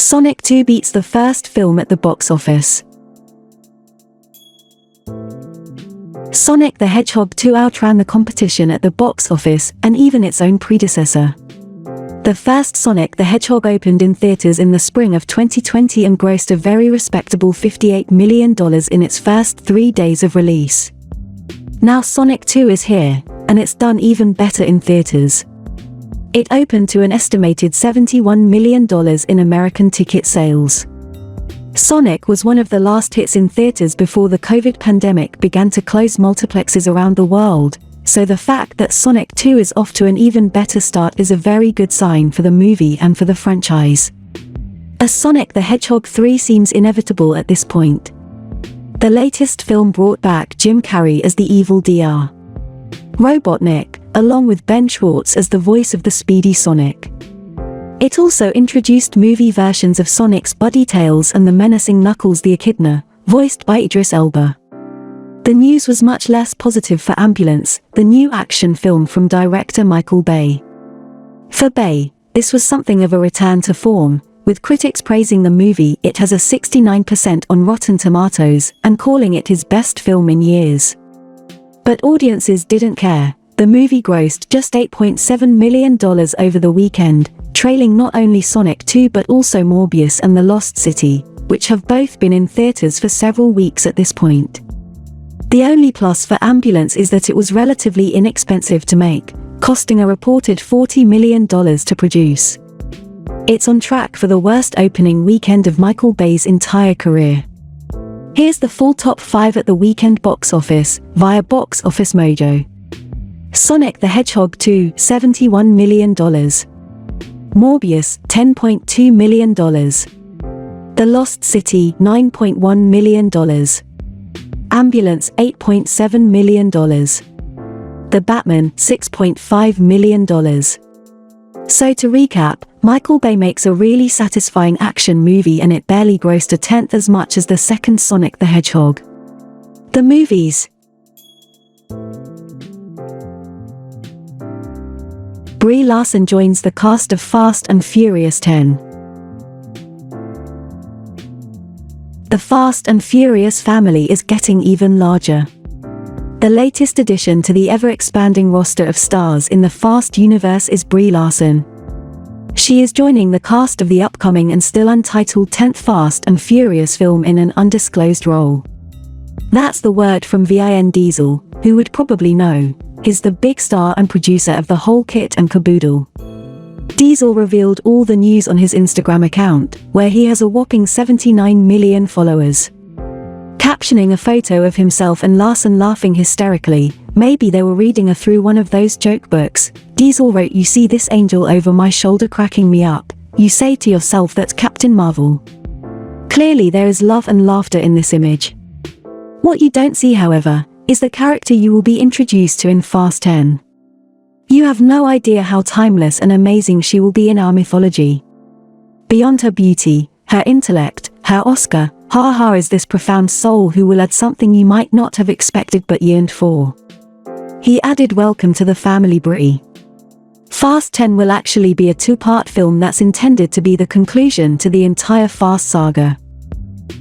Sonic 2 beats the first film at the box office. Sonic the Hedgehog 2 outran the competition at the box office and even its own predecessor. The first Sonic the Hedgehog opened in theaters in the spring of 2020 and grossed a very respectable $58 million in its first 3 days of release. Now Sonic 2 is here, and it's done even better in theaters. It opened to an estimated $71 million in American ticket sales. Sonic was one of the last hits in theaters before the COVID pandemic began to close multiplexes around the world, so the fact that Sonic 2 is off to an even better start is a very good sign for the movie and for the franchise. A Sonic the Hedgehog 3 seems inevitable at this point. The latest film brought back Jim Carrey as the evil Dr. Robotnik, along with Ben Schwartz as the voice of the speedy Sonic. It also introduced movie versions of Sonic's buddy Tails and the menacing Knuckles the Echidna, voiced by Idris Elba. The news was much less positive for Ambulance, the new action film from director Michael Bay. For Bay, this was something of a return to form, with critics praising the movie. It has a 69% on Rotten Tomatoes and calling it his best film in years. But audiences didn't care. The movie grossed just $8.7 million over the weekend, trailing not only Sonic 2 but also Morbius and The Lost City, which have both been in theaters for several weeks at this point. The only plus for Ambulance is that it was relatively inexpensive to make, costing a reported $40 million to produce. It's on track for the worst opening weekend of Michael Bay's entire career. Here's the full top 5 at the weekend box office, via Box Office Mojo. Sonic the Hedgehog 2, $71 million. Morbius, $10.2 million. The Lost City, $9.1 million. Ambulance, $8.7 million. The Batman, $6.5 million. So to recap, Michael Bay makes a really satisfying action movie and it barely grossed a tenth as much as the second Sonic the Hedgehog. The movies. Brie Larson joins the cast of Fast and Furious 10. The Fast and Furious family is getting even larger. The latest addition to the ever-expanding roster of stars in the Fast universe is Brie Larson. She is joining the cast of the upcoming and still untitled 10th Fast and Furious film in an undisclosed role. That's the word from Vin Diesel, who would probably know. He's the big star and producer of the whole kit and caboodle. Diesel revealed all the news on his Instagram account, where he has a whopping 79 million followers. Captioning a photo of himself and Larson laughing hysterically, maybe they were reading through one of those joke books, Diesel wrote, "You see this angel over my shoulder cracking me up, you say to yourself that's Captain Marvel." Clearly there is love and laughter in this image. What you don't see, however, is the character you will be introduced to in Fast 10. You have no idea how timeless and amazing she will be in our mythology. Beyond her beauty, her intellect, her Oscar, Ha is this profound soul who will add something you might not have expected but yearned for. He added, "Welcome to the family, Brie." Fast 10 will actually be a 2-part film that's intended to be the conclusion to the entire Fast saga.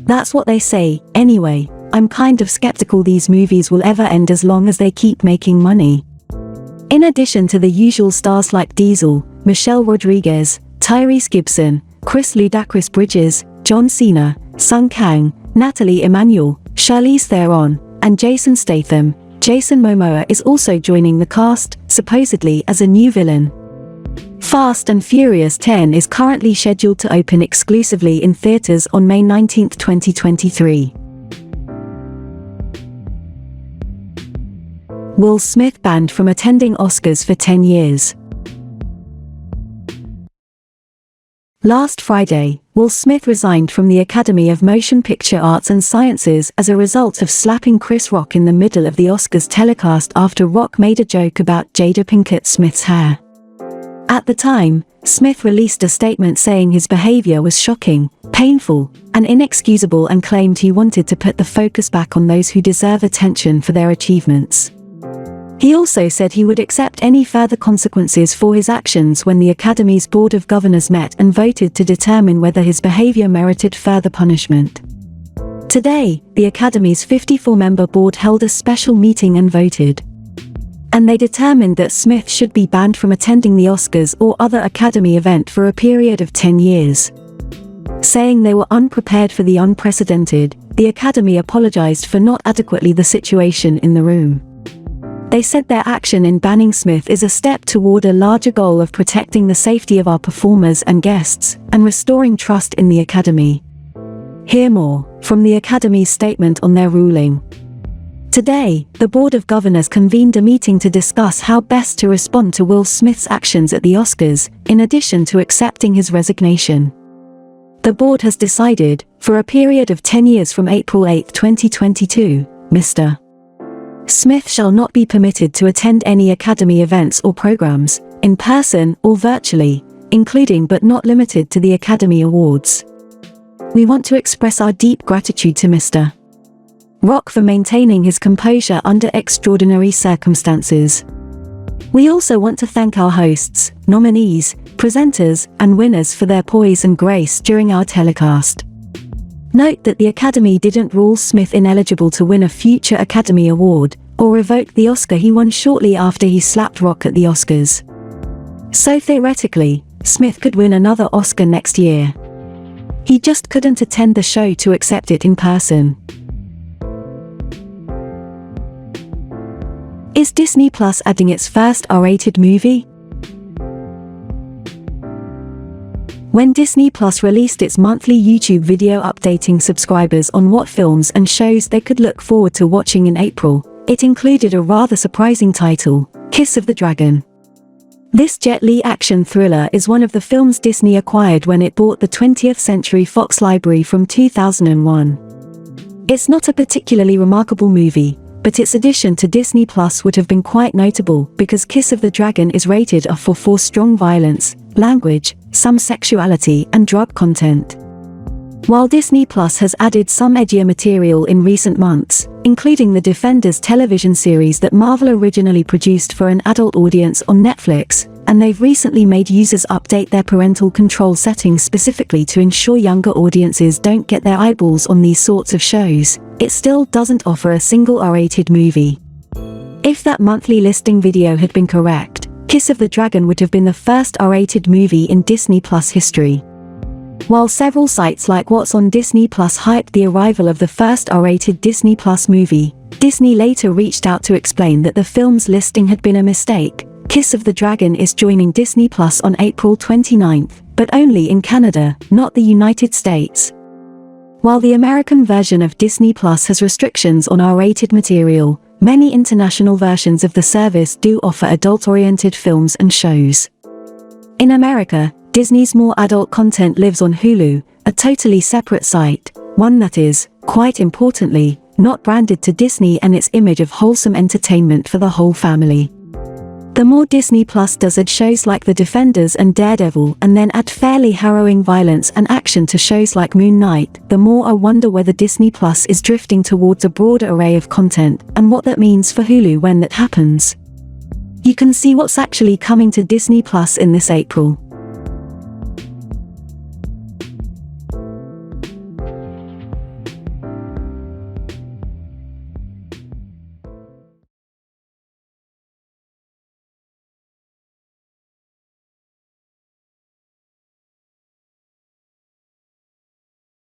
That's what they say, anyway. I'm kind of skeptical these movies will ever end as long as they keep making money. In addition to the usual stars like Diesel, Michelle Rodriguez, Tyrese Gibson, Chris Ludacris Bridges, John Cena, Sung Kang, Natalie Emmanuel, Charlize Theron, and Jason Statham, Jason Momoa is also joining the cast, supposedly as a new villain. Fast and Furious 10 is currently scheduled to open exclusively in theaters on May 19, 2023. Will Smith banned from attending Oscars for 10 years. Last Friday, Will Smith resigned from the Academy of Motion Picture Arts and Sciences as a result of slapping Chris Rock in the middle of the Oscars telecast after Rock made a joke about Jada Pinkett Smith's hair. At the time, Smith released a statement saying his behavior was shocking, painful, and inexcusable and claimed he wanted to put the focus back on those who deserve attention for their achievements. He also said he would accept any further consequences for his actions when the Academy's Board of Governors met and voted to determine whether his behavior merited further punishment. Today, the Academy's 54-member board held a special meeting and voted. And they determined that Smith should be banned from attending the Oscars or other Academy event for a period of 10 years. Saying they were unprepared for the unprecedented, the Academy apologized for not adequately the situation in the room. They said their action in banning Smith is a step toward a larger goal of protecting the safety of our performers and guests, and restoring trust in the Academy. Hear more from the Academy's statement on their ruling. Today, the Board of Governors convened a meeting to discuss how best to respond to Will Smith's actions at the Oscars, in addition to accepting his resignation. The board has decided, for a period of 10 years from April 8, 2022, Mr. Smith shall not be permitted to attend any Academy events or programs, in person or virtually, including but not limited to the Academy Awards. We want to express our deep gratitude to Mr. Rock for maintaining his composure under extraordinary circumstances. We also want to thank our hosts, nominees, presenters, and winners for their poise and grace during our telecast. Note that the Academy didn't rule Smith ineligible to win a future Academy Award, or revoke the Oscar he won shortly after he slapped Rock at the Oscars. So theoretically, Smith could win another Oscar next year. He just couldn't attend the show to accept it in person. Is Disney Plus adding its first R-rated movie? When Disney Plus released its monthly YouTube video updating subscribers on what films and shows they could look forward to watching in April, it included a rather surprising title, Kiss of the Dragon. This Jet Li action thriller is one of the films Disney acquired when it bought the 20th Century Fox library from 2001. It's not a particularly remarkable movie, but its addition to Disney Plus would have been quite notable because Kiss of the Dragon is rated R for strong violence, language, some sexuality, and drug content. While Disney Plus has added some edgier material in recent months, including the Defenders television series that Marvel originally produced for an adult audience on Netflix, and they've recently made users update their parental control settings specifically to ensure younger audiences don't get their eyeballs on these sorts of shows, it still doesn't offer a single R-rated movie. If that monthly listing video had been correct, Kiss of the Dragon would have been the first R-rated movie in Disney Plus history. While several sites like What's on Disney Plus hyped the arrival of the first R-rated Disney Plus movie, Disney later reached out to explain that the film's listing had been a mistake. Kiss of the Dragon is joining Disney Plus on April 29th, but only in Canada, not the United States. While the American version of Disney Plus has restrictions on R-rated material, many international versions of the service do offer adult-oriented films and shows. In America, Disney's more adult content lives on Hulu, a totally separate site, one that is, quite importantly, not branded to Disney and its image of wholesome entertainment for the whole family. The more Disney Plus does add shows like The Defenders and Daredevil and then add fairly harrowing violence and action to shows like Moon Knight, the more I wonder whether Disney Plus is drifting towards a broader array of content, and what that means for Hulu when that happens. You can see what's actually coming to Disney Plus in this April.